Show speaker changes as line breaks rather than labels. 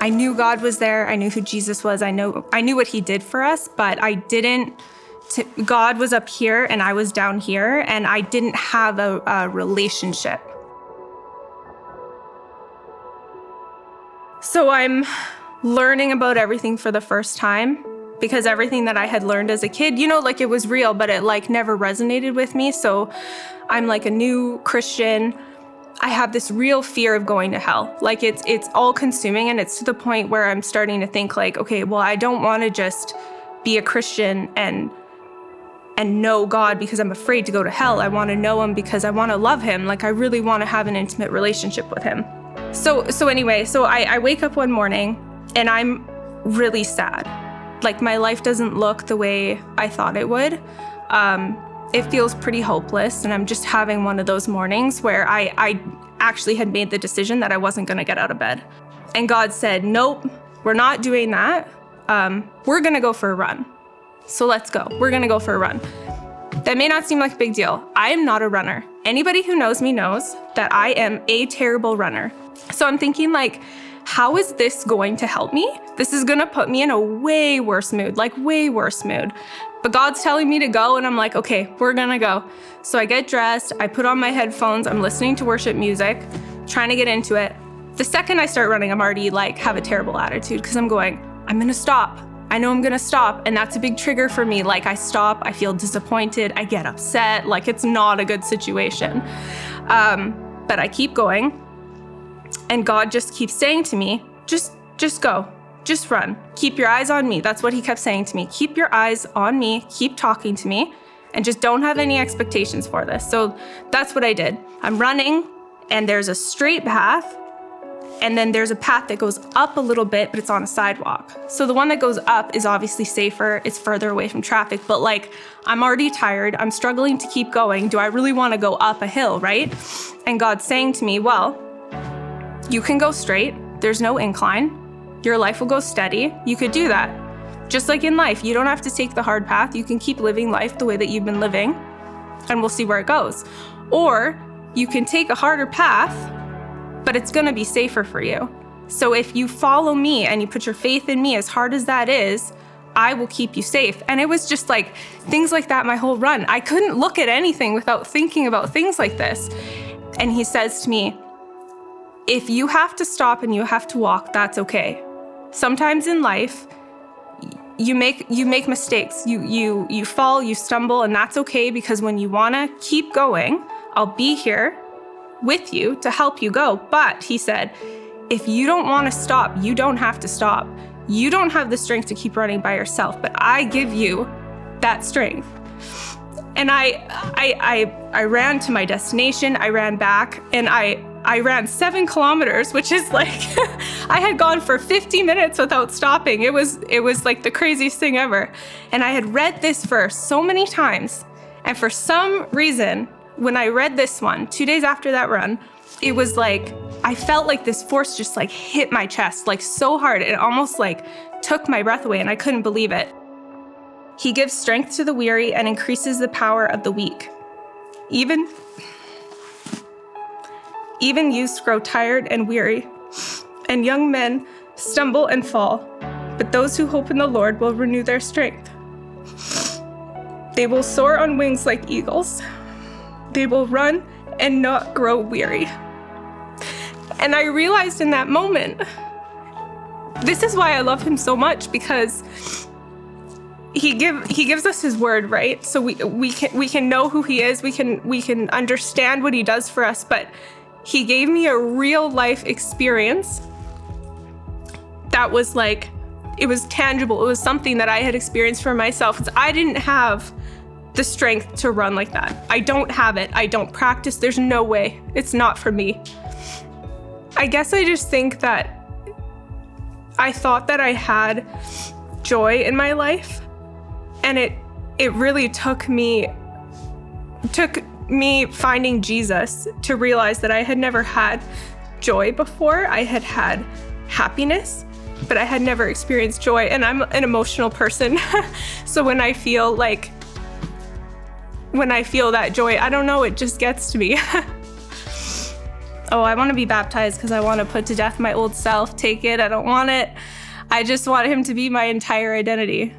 I knew God was there. I knew who Jesus was. I knew what he did for us, but God was up here and I was down here, and I didn't have a relationship. So I'm learning about everything for the first time, because everything that I had learned as a kid, like it was real, but it like never resonated with me. So I'm like a new Christian. I have this real fear of going to hell. Like it's all consuming, and it's to the point where I'm starting to think like, okay, well, I don't want to just be a Christian and know God because I'm afraid to go to hell. I want to know him because I want to love him. Like I really want to have an intimate relationship with him. So anyway, I wake up one morning and I'm really sad. Like my life doesn't look the way I thought it would. It feels pretty hopeless, and I'm just having one of those mornings where I actually had made the decision that I wasn't gonna get out of bed. And God said, nope, we're not doing that. We're gonna go for a run. So let's go. We're gonna go for a run. That may not seem like a big deal. I am not a runner. Anybody who knows me knows that I am a terrible runner. So I'm thinking like, how is this going to help me? This is gonna put me in a way worse mood. But God's telling me to go, and I'm like, okay, we're gonna go. So I get dressed, I put on my headphones, I'm listening to worship music, trying to get into it. The second I start running, I'm already like, have a terrible attitude, because I'm going, I'm gonna stop. I know I'm gonna stop, and that's a big trigger for me. Like I stop, I feel disappointed, I get upset, like it's not a good situation. But I keep going, and God just keeps saying to me, just go. Just run. Keep your eyes on me. That's what he kept saying to me. Keep your eyes on me. Keep talking to me. And just don't have any expectations for this. So that's what I did. I'm running, and there's a straight path. And then there's a path that goes up a little bit, but it's on a sidewalk. So the one that goes up is obviously safer. It's further away from traffic. But like, I'm already tired. I'm struggling to keep going. Do I really want to go up a hill, right? And God's saying to me, well, you can go straight. There's no incline. Your life will go steady. You could do that. Just like in life, you don't have to take the hard path. You can keep living life the way that you've been living, and we'll see where it goes. Or you can take a harder path, but it's gonna be safer for you. So if you follow me and you put your faith in me, as hard as that is, I will keep you safe. And it was just like things like that my whole run. I couldn't look at anything without thinking about things like this. And he says to me, if you have to stop and you have to walk, that's okay. Sometimes in life, you make mistakes. You fall, you stumble, and that's okay, because when you wanna keep going, I'll be here with you to help you go. But he said, if you don't wanna stop, you don't have to stop. You don't have the strength to keep running by yourself, but I give you that strength. And I ran to my destination, I ran back, and I ran 7 kilometers, which is like, I had gone for 50 minutes without stopping. It was like the craziest thing ever. And I had read this verse so many times. And for some reason, when I read this one, 2 days after that run, it was like, I felt like this force just like hit my chest, like so hard. It almost like took my breath away, and I couldn't believe it. He gives strength to the weary and increases the power of the weak. Even youths grow tired and weary, and young men stumble and fall. But those who hope in the Lord will renew their strength. They will soar on wings like eagles. They will run and not grow weary. And I realized in that moment, this is why I love him so much, because he gives us his word, right? So we can know who he is. We can understand what he does for us, but he gave me a real life experience that was like, it was tangible. It was something that I had experienced for myself. I didn't have the strength to run like that. I don't have it. I don't practice. There's no way. It's not for me. I guess I just think that I thought that I had joy in my life, and it really took me finding Jesus to realize that I had never had joy before. I had had happiness, but I had never experienced joy. And I'm an emotional person. So when I feel that joy, I don't know, it just gets to me. oh, I want to be baptized because I want to put to death my old self, take it, I don't want it. I just want him to be my entire identity.